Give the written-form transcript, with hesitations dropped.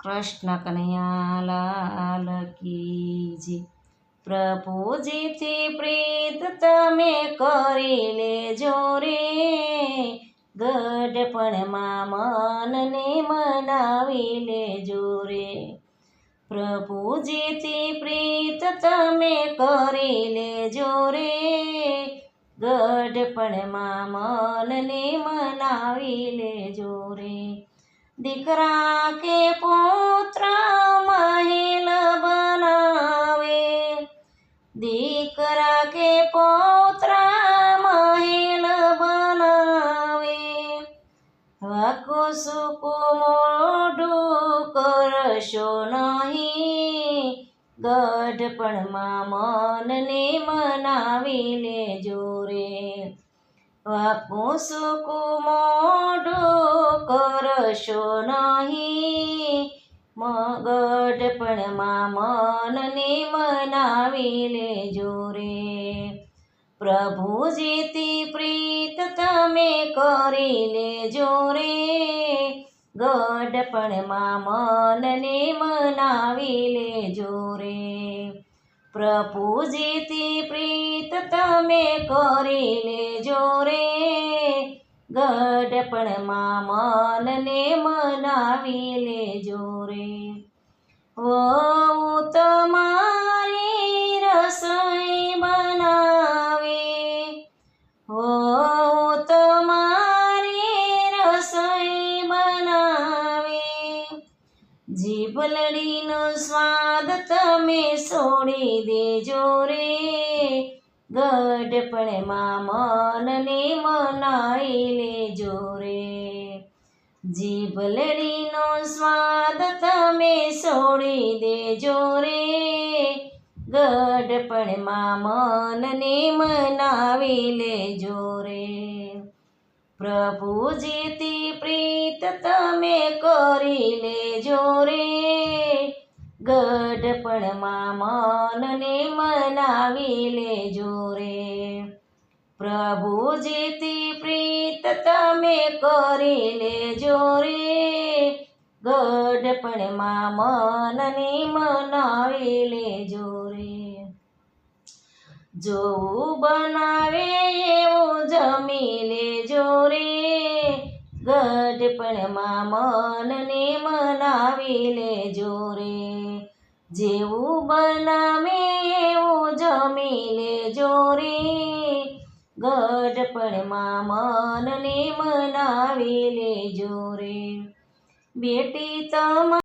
કૃષ્ણ કનૈયા લાલ કી જય। પ્રભુજીથી પ્રીત તમે કરી લેજો રે, ગઢપણમાં મનને મનાવી લેજો રે। પ્રભુજીથી પ્રીત તમે કરી લેજો રે, ગઢપણમાં મનને મનાવી લેજો રે। દીકરા કે પુત્ર મહેલ બનાવે, દીકરા કે પુત્ર મહેલ બનાવે, વાકો સુકો મોઢું કરશો નહીં, ગઢપણમાં મનને મનાવી લેજો રે। વાકું સૂકું મોઢું કરશો નહીં, ગઢપણમાં મનને મનાવી લેજો રે। પ્રભુજીથી પ્રીત તમે કરી લેજો રે, ગઢપણમાં મનને મનાવી લેજો રે। પ્રભુજીથી પ્રીત તમે કરી લેજો રે, ગઢપણમાં મનને મનાવી લેજો રે। વહુ તમારી રસોઈ બનાવે, વહુ તમારી રસોઈ બનાવે, જીભલડીનો સ્વાદ તમે છોડી દેજો રે, ગઢપણમાં મનને મનાવી લેજો રે। જીભલડીનો સ્વાદ તમે છોડી દેજો રે, ગઢપણમાં મનને મનાવી લેજો રે। પ્રભુજીથી પ્રીત તમે કરી લેજો રે, ગઢપણમાં મનને મનાવી લેજો રે। પ્રભુજીથી પ્રીત તમે કરી લેજો રે, ગઢપણમાં મનને મનાવી લેજો રે। જોવું બનાવે એવું જમી લેજો રે, ગઢપણમાં મનને મનાવી લેજો રે। જેવું બનાવે એવું જમી લેજો રે, ગઢપણમાં મનને મનાવી લેજો રે। બેટી તમારી